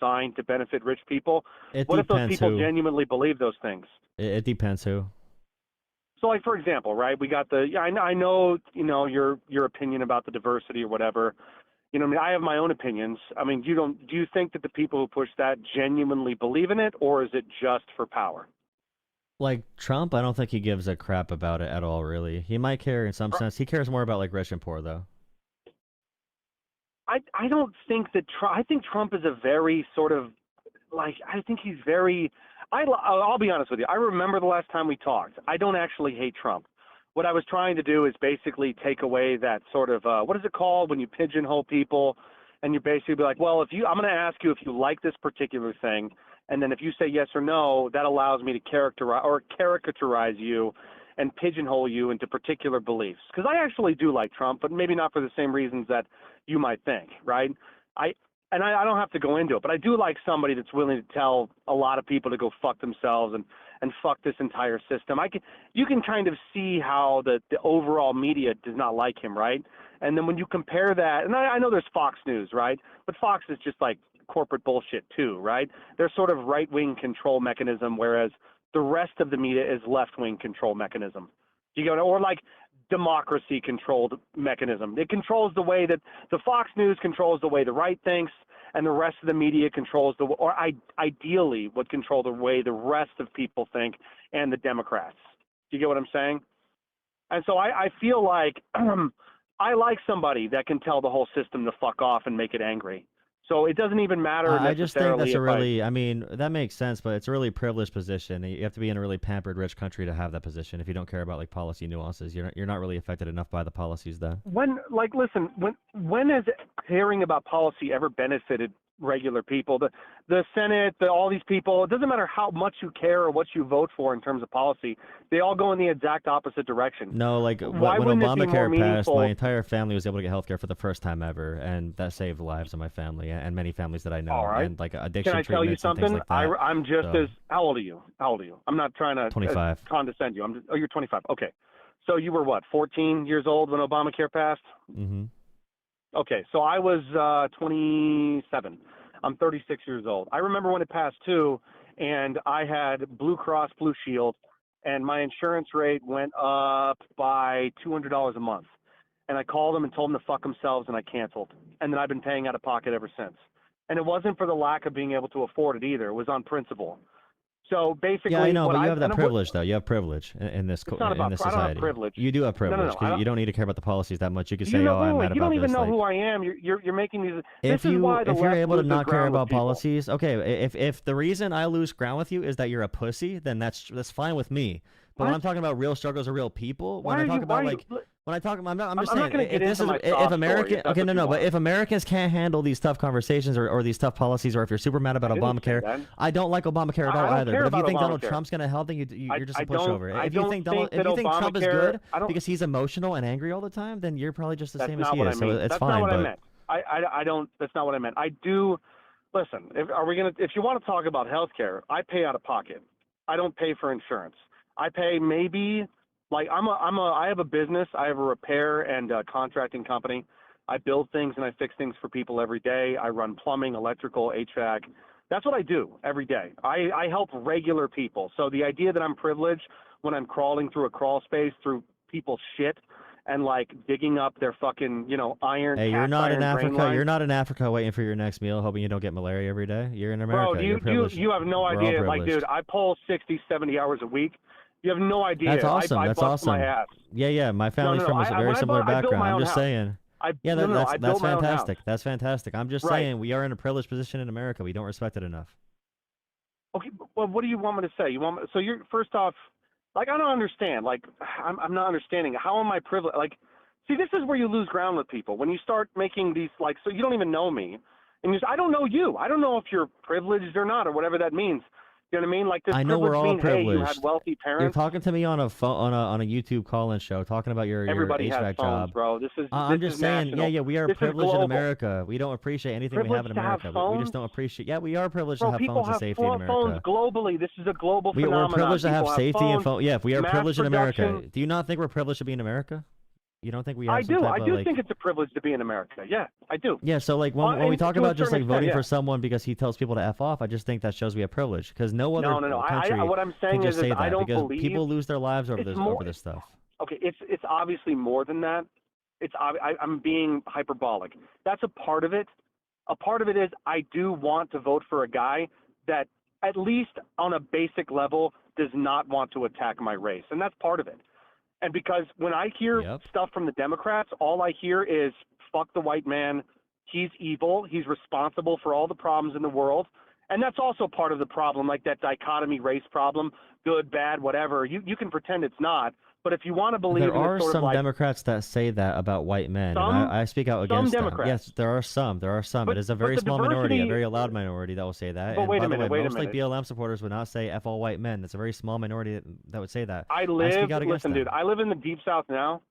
designed to benefit rich people. It What if those depends people who. genuinely believe those things? It depends who. So, like, for example, right, we got the, yeah, I know, your opinion about the diversity or whatever. I mean, I have my own opinions. I mean, do you think that the people who push that genuinely believe in it, or is it just for power? Like Trump, I don't think he gives a crap about it at all, really. He might care in some sense. He cares more about like rich and poor, though. I don't think that I think Trump is a very sort of, like, I think he's very, I'll be honest with you. I remember the last time we talked. I don't actually hate Trump. What I was trying to do is basically take away that sort of, what is it called when you pigeonhole people, and you basically be like, well, I'm going to ask you if you like this particular thing, and then if you say yes or no, that allows me to caricaturize you and pigeonhole you into particular beliefs. Because I actually do like Trump, but maybe not for the same reasons that you might think, right? I don't have to go into it, but I do like somebody that's willing to tell a lot of people to go fuck themselves and fuck this entire system. You can kind of see how the overall media does not like him, right? And then when you compare that, and I know there's Fox News, right? But Fox is just like corporate bullshit too, right? They're sort of right-wing control mechanism, whereas the rest of the media is left-wing control mechanism. You go, or like democracy controlled mechanism. It controls the way that the Fox News controls the way the right thinks, and the rest of the media controls ideally would control the way the rest of people think, and the Democrats. Do you get what I'm saying? And so I feel like I like somebody that can tell the whole system to fuck off and make it angry. So it doesn't even matter necessarily. I just think that's a really, I mean, that makes sense, but it's a really privileged position. You have to be in a really pampered, rich country to have that position. If you don't care about like policy nuances, you're not really affected enough by the policies then. Listen, when has caring about policy ever benefited regular people? The Senate, all these people, it doesn't matter how much you care or what you vote for in terms of policy, they all go in the exact opposite direction. No, like when Obamacare passed, my entire family was able to get healthcare for the first time ever, and that saved the lives of my family and many families that I know. All right. And like addiction Can I tell you treatments and things something? like that. I'm just as, how old are you? How old are you? I'm not trying to 25. Condescend you. Oh, you're 25. Okay. So you were what, 14 years old when Obamacare passed? Mm-hmm. Okay, so I was 27. I'm 36 years old. I remember when it passed too, and I had Blue Cross Blue Shield, and my insurance rate went up by $200 a month. And I called them and told them to fuck themselves, and I canceled. And then I've been paying out of pocket ever since. And it wasn't for the lack of being able to afford it either. It was on principle. So basically, yeah, I know, but you have that privilege, though. You have privilege in this society. I don't have privilege. You do have privilege because you don't need to care about the policies that much. You can say, "Oh, I'm mad about this." You don't even know who I am. You're making these. If you're able to not care about policies, okay. If the reason I lose ground with you is that you're a pussy, then that's fine with me. But when I'm talking about real struggles of real people, when I talk about like. When I talk, I'm just saying, if American, okay, no, but if Americans can't handle these tough conversations or these tough policies, or if you're super mad about Obamacare, I don't like Obamacare at all either. But if you think Donald Trump's going to help, then you're just a pushover. If you think Trump is good because he's emotional and angry all the time, then you're probably just the same as he is. So it's fine. That's not what I meant. I don't. That's not what I meant. I do. Listen, if you want to talk about healthcare, I pay out of pocket. I don't pay for insurance. I pay maybe. Like I have a business. I have a repair and contracting company. I build things and I fix things for people every day. I run plumbing, electrical, HVAC. That's what I do every day. I help regular people. So the idea that I'm privileged when I'm crawling through a crawl space through people's shit and like digging up their fucking, iron. Hey, you're not in Africa. You're not in Africa waiting for your next meal, hoping you don't get malaria every day. You're in America. Bro, you have no idea. Like, dude, I pull 60, 70 hours a week. You have no idea. That's awesome. I That's bust awesome. my ass. Yeah. My family's from a very similar background. I'm just saying. That's fantastic. That's fantastic. I'm just saying we are in a privileged position in America. We don't respect it enough. Okay, well, what do you want me to say? So you're first off, like, I don't understand. Like, I'm not understanding. How am I privileged? Like, see, this is where you lose ground with people when you start making these like. So you don't even know me, and I don't know you. I don't know if you're privileged or not, or whatever that means. You know what I mean? Like this. I know we're all privileged. Hey, you had wealthy parents. You're talking to me on a phone on a YouTube call-in show, talking about your Everybody HVAC has phones, job, bro. I'm just saying, national. Yeah, we are privileged in America. We don't appreciate anything we have in America. We just don't appreciate. Yeah, we are privileged to have phones and safety in America. Phones globally. This is a global phenomenon. We're privileged to have safety and phone. Yeah, we are privileged in America. Production. Do you not think we're privileged to be in America? You don't think we have some type I of do like? think it's a privilege to be in America. Yeah, I do. Yeah, so like when we talk to a about just certain like voting extent, for yeah. someone because he tells people to F off, I just think that shows we have privilege because no other No. country What I'm can saying just is say I that don't because believe people lose their lives it's more. over this stuff. Okay, it's obviously more than that. I'm being hyperbolic. That's a part of it. A part of it is I do want to vote for a guy that at least on a basic level does not want to attack my race, and that's part of it. And because when I hear Yep. stuff from the Democrats, all I hear is fuck the white man. He's evil. He's responsible for all the problems in the world. And that's also part of the problem, like that dichotomy race problem, good, bad, whatever. You can pretend it's not. But if you want to believe There in this are sort of some like Democrats that say that about white men, and some I speak out some against them. Democrats, Yes, there are some. There are some. It is a but very the small minority, a diversity. very loud minority that will say that. But And by the way, wait a most like minute. BLM supporters would not say "f all white men." That's a very small minority that would say that. I I speak live. out against Listen, them. dude. I live in the deep South now,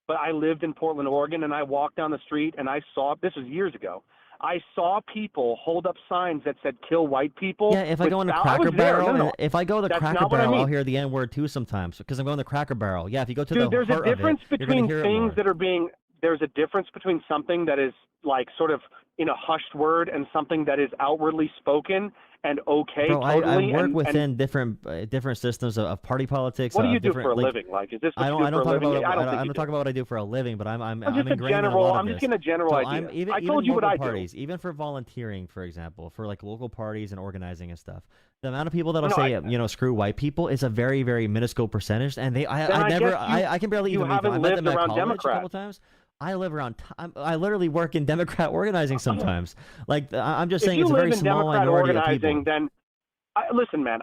but I lived in Portland, Oregon, and I walked down the street and I saw. This was years ago. I saw people hold up signs that said "kill white people." Yeah, if I go in the I Cracker was there. Barrel, No. if I go to the That's Cracker not what I Barrel, I'll mean. hear the N word too sometimes because I'm going to the Cracker Barrel. Yeah, if you go to Dude, the heart of it, you're going to hear it more. There's a difference between something that is like sort of in a hushed word and something that is outwardly spoken and okay. Bro, totally. I work And within different systems of party politics. what do you do different for a like living? Like, is this what I you don't do for a talk living? about I don't think I'm you not do. talking about what I do for a living, but I'm Just a ingrained in a general. lot of I'm just this. getting a general So idea. even I told you what local I parties, do. even for volunteering, for example, for like local parties and organizing and stuff. The amount of people that'll No, say screw white people is a very very minuscule percentage, and I can barely even meet them. I met them at college Democrats. a couple times. I live around. I literally work in Democrat organizing sometimes. Like I'm just saying, it's a very small minority of people. Then listen, man.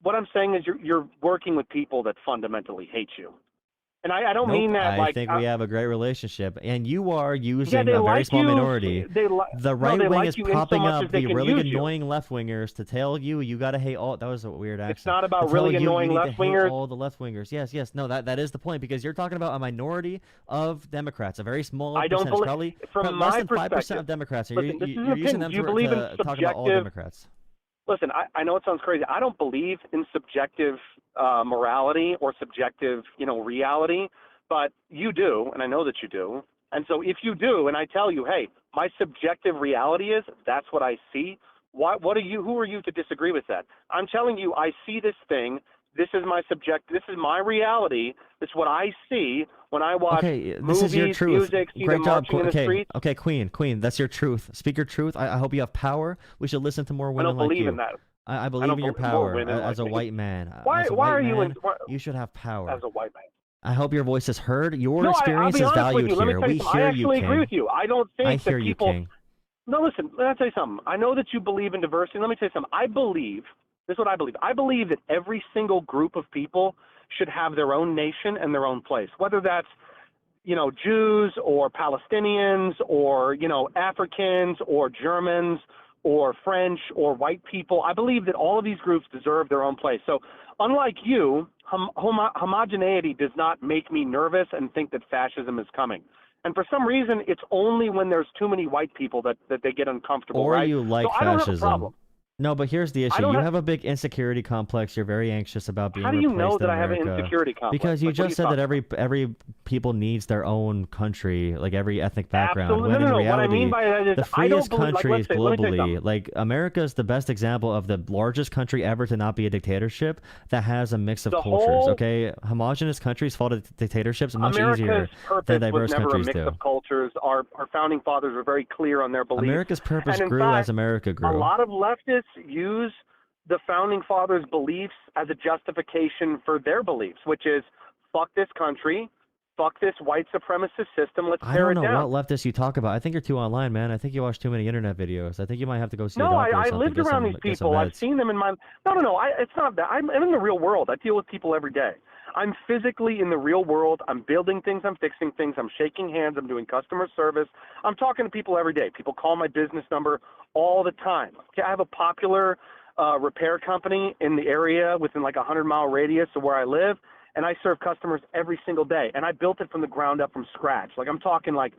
What I'm saying is you're working with people that fundamentally hate you, and I don't mean that I think we have a great relationship, and you are using they a very like small you. minority. The right wing is propping up the really annoying left wingers to tell you got to hate all. That was a weird accent. It's not about to really tell annoying you left need to hate wingers. all the left wingers. Yes. No, that is the point because you're talking about a minority of Democrats, a very small percentage, probably less than 5% of Democrats. You're using them to talk about all Democrats. Listen, I know it sounds crazy. I don't believe in subjective morality or subjective, reality, but you do, and I know that you do. And so if you do, and I tell you, hey, my subjective reality is that's what I see. Who are you to disagree with that? I'm telling you, I see this thing. This is my reality. It's what I see when I watch movies, this is your truth. music, see Great them job. marching in the streets. Okay, Queen, that's your truth. Speak your truth. I hope you have power. We should listen to more women like you. I don't believe in that. I believe in your power as a white man. Why are you? You should have power. As a white man. I hope your voice is heard. Your experience is valued here. We hear you, King. I actually agree with you. I don't think that people. You, King. No, listen. Let me tell you something. I know that you believe in diversity. Let me tell you something. I believe. This is what I believe. I believe that every single group of people should have their own nation and their own place. Whether that's, Jews or Palestinians or, Africans or Germans or French or white people. I believe that all of these groups deserve their own place. So unlike you, homogeneity does not make me nervous and think that fascism is coming. And for some reason, it's only when there's too many white people that they get uncomfortable. Or right? you like so fascism. I don't have a problem. No, but here's the issue. You have a big insecurity complex. You're very anxious about being replaced in America. How do you know that I have an insecurity complex? Because you just said that every people needs their own country, like every ethnic background. Absolutely. When in reality, what I mean by that is the freest countries globally, like America is the best example of the largest country ever to not be a dictatorship that has a mix of cultures. Okay, homogenous countries fall to dictatorships much easier than diverse countries do. America's purpose was never a mix of cultures. Our founding fathers were very clear on their beliefs. America's purpose grew as America grew. A lot of leftists use the founding fathers' beliefs as a justification for their beliefs, which is fuck this country, fuck this white supremacist system, let's tear it down. I don't know what leftists you talk about. I think you're too online, man. I think you watch too many internet videos. I think you might have to go see a doctor or something. I lived around these people. I've seen them in my... No. It's not that. I'm in the real world. I deal with people every day. I'm physically in the real world. I'm building things. I'm fixing things. I'm shaking hands. I'm doing customer service. I'm talking to people every day. People call my business number all the time. Okay, I have a popular repair company in the area within like a 100-mile radius of where I live, and I serve customers every single day. And I built it from the ground up from scratch. Like I'm talking like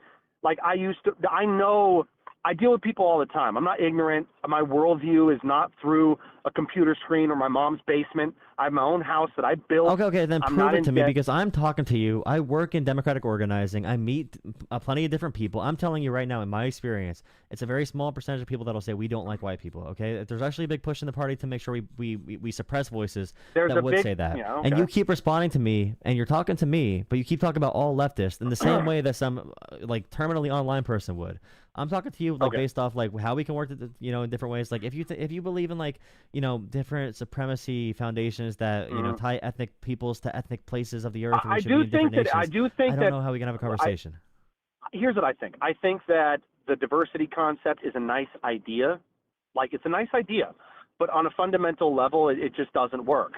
I know I deal with people all the time. I'm not ignorant. My worldview is not through a computer screen or my mom's basement. I have my own house that I built. Okay, then I'm prove not it to in me debt. because I'm talking to you. I work in democratic organizing. I meet plenty of different people. I'm telling you right now, in my experience, it's a very small percentage of people that'll say we don't like white people. Okay, there's actually a big push in the party to make sure we suppress voices There's that a would big, say that. yeah, okay. And you keep responding to me, and you're talking to me, but you keep talking about all leftists in the same way that some like terminally online person would. I'm talking to you like based off like how we can work, in different ways. Like if you believe in like different supremacy foundations that tie ethnic peoples to ethnic places of the earth. And we should be in different nations. I don't know how we can have a conversation. Here's what I think. I think that the diversity concept is a nice idea. Like it's a nice idea, but on a fundamental level, it just doesn't work.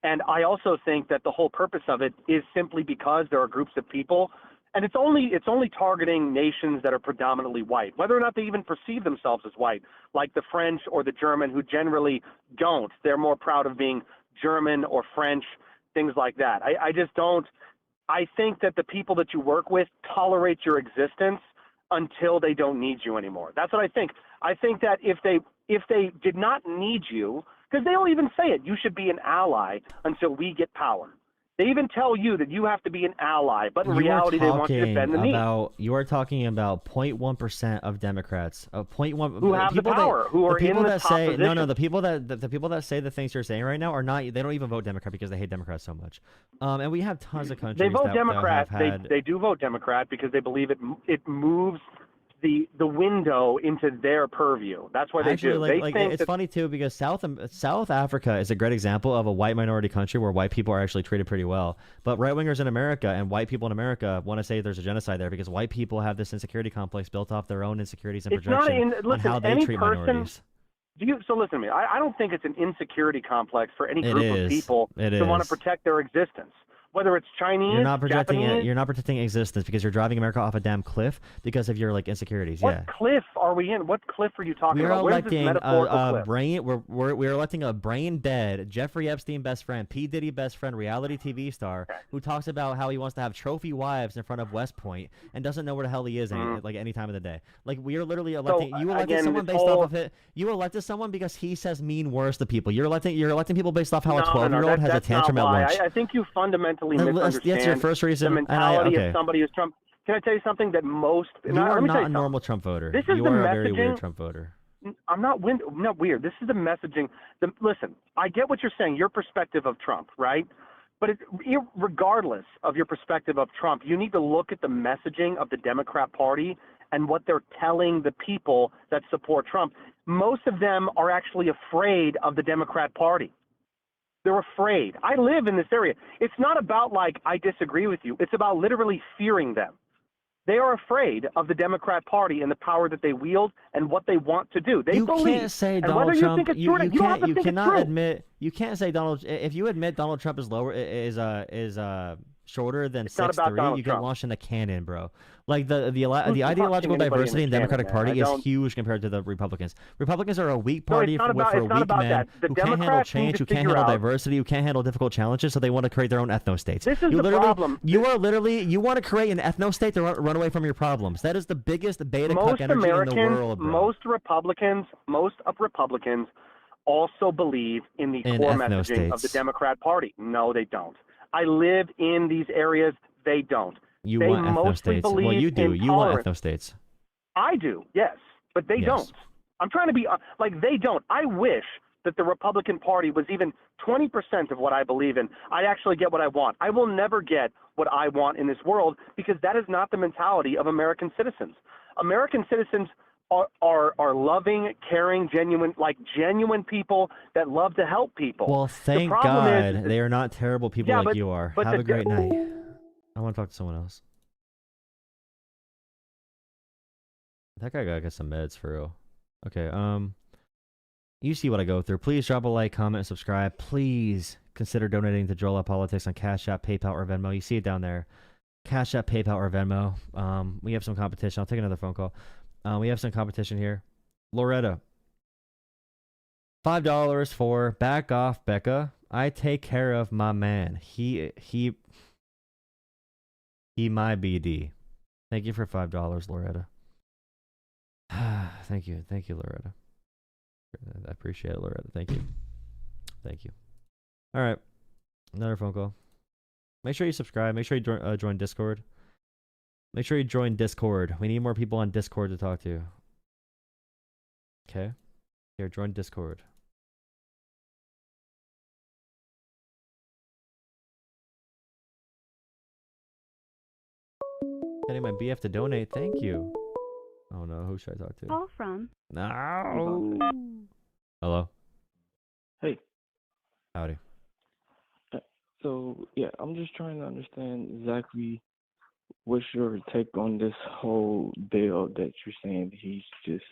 And I also think that the whole purpose of it is simply because there are groups of people. And it's only targeting nations that are predominantly white, whether or not they even perceive themselves as white, like the French or the German, who generally don't. They're more proud of being German or French, things like that. I just don't. I think that the people that you work with tolerate your existence until they don't need you anymore. That's what I think. I think that if they did not need you, because they'll even say it, you should be an ally until we get power. They even tell you that you have to be an ally, but in reality, they want you to bend the knee. You are talking about 0.1% of Democrats, 0.1 who have the power, who are in the top position. No, the people that say the things you're saying right now are not. They don't even vote Democrat because they hate Democrats so much. And we have tons of countries. They vote Democrat. They do vote Democrat because they believe it moves the window into their purview. That's why they do. It's funny too because South Africa is a great example of a white minority country where white people are actually treated pretty well. But right wingers in America and white people in America want to say there's a genocide there because white people have this insecurity complex built off their own insecurities and projection on how they treat minorities. So listen to me. I don't think it's an insecurity complex for any group of people to want to protect their existence. Whether it's Chinese, you're not projecting Japanese, you're not protecting existence because you're driving America off a damn cliff because of your like insecurities. What cliff are we in? What cliff are you talking about? We're electing a brain. We're electing a brain dead Jeffrey Epstein best friend, P Diddy best friend, reality TV star who talks about how he wants to have trophy wives in front of West Point and doesn't know where the hell he is any time of the day. Like we are literally electing. You elected someone based off of it. You elected someone because he says mean words to people. You're electing people based off how a 12-year-old has a tantrum at lunch. I think you fundamentally misunderstand that's your first reason. the mentality of somebody who's Trump. Can I tell you something that most? You are not a normal Trump voter. This is you the are messaging. a very weird Trump voter. I'm not weird. This is the messaging. Listen, I get what you're saying. Your perspective of Trump, right? But regardless of your perspective of Trump, you need to look at the messaging of the Democrat Party and what they're telling the people that support Trump. Most of them are actually afraid of the Democrat Party. They're afraid. I live in this area. It's not about like I disagree with you. It's about literally fearing them. They are afraid of the Democrat Party and the power that they wield and what they want to do. They believe. You can't say Donald Trump. You can't say Donald. If you admit Donald Trump is shorter than 6'3", you get launched in a cannon, bro. Like the ideological diversity in the Democratic Party is huge compared to the Republicans. Republicans are a weak party for weak men who can't handle change, who can't handle diversity, who can't handle difficult challenges, so they want to create their own ethno-states. This is the problem. You want to create an ethno-state to run away from your problems. That is the biggest beta cuck energy in the world, bro. Most Republicans also believe in the core messaging of the Democrat Party. No, they don't. I live in these areas. They don't. You want ethno-states. Well, you do. You want ethno-states. I do, yes. But they don't. I'm trying to be they don't. I wish that the Republican Party was even 20% of what I believe in. I'd actually get what I want. I will never get what I want in this world because that is not the mentality of American citizens. American citizens are loving, caring, genuine people that love to help people. Well, thank God they are not terrible people like you are. Have a great night. I want to talk to someone else. That guy gotta get some meds for real. Okay, you see what I go through. Please drop a like, comment, and subscribe. Please consider donating to Joel Politics on Cash App, PayPal, or Venmo. You see it down there. Cash App, PayPal, or Venmo. We have some competition. I'll take another phone call. We have some competition here. Loretta. $5 for back off, Becca. I take care of my man. He my BD. Thank you for $5, Loretta. Thank you, Loretta. I appreciate it, Loretta. Thank you, thank you. All right, another phone call. Make sure you subscribe. Make sure you join Discord. Make sure you join Discord. We need more people on Discord to talk to. Okay, here, join Discord. Getting my BF to donate. Thank you. Oh no, who should I talk to? Call from. No. Hello. Hey. Howdy. So yeah, I'm just trying to understand exactly what's your take on this whole bill that you're saying he's just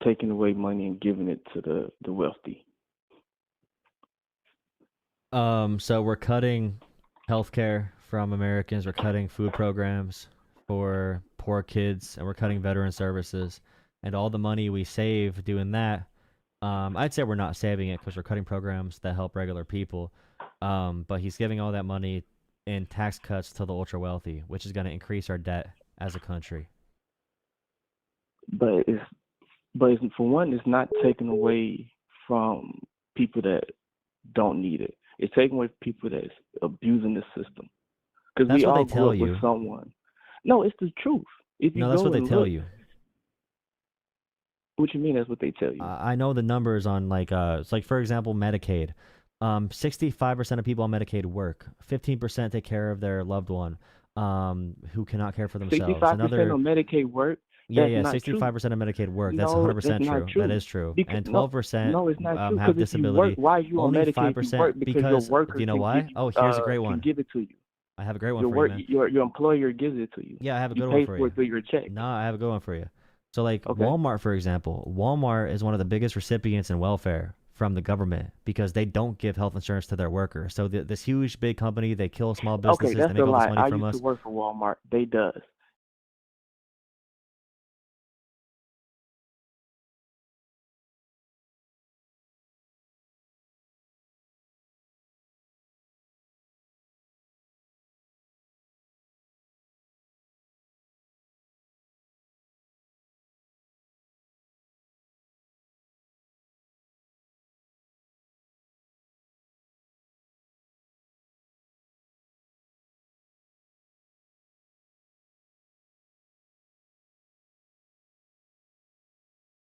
taking away money and giving it to the wealthy. So we're cutting healthcare from Americans. We're cutting food programs for poor kids, and we're cutting veteran services. And all the money we save doing that, I'd say we're not saving it because we're cutting programs that help regular people. But he's giving all that money in tax cuts to the ultra wealthy, which is going to increase our debt as a country. But for one, it's not taken away from people that don't need it. It's taking away from people that's abusing the system. Because we all grew up with someone. No, it's the truth. No, that's what they tell you. What you mean? That's what they tell you? I know the numbers on it's like, for example, Medicaid. 65% of people on Medicaid work. 15% take care of their loved one, who cannot care for themselves. 65% on Medicaid work. Yeah, 65% of Medicaid work. That's 100% true. That is true. And 12% have disability. Why are you on Medicaid? 5% because you know why? Oh, here's a great one. Give it to you. I have a great one for you, man. Your employer gives it to you. Yeah, I have a good one for you. You pay for it through your check. No, I have a good one for you. So Walmart, for example, Walmart is one of the biggest recipients in welfare from the government because they don't give health insurance to their workers. So this huge big company, they kill small businesses. Okay, that's they make a all lie. this money from us. I used to work for Walmart. They does.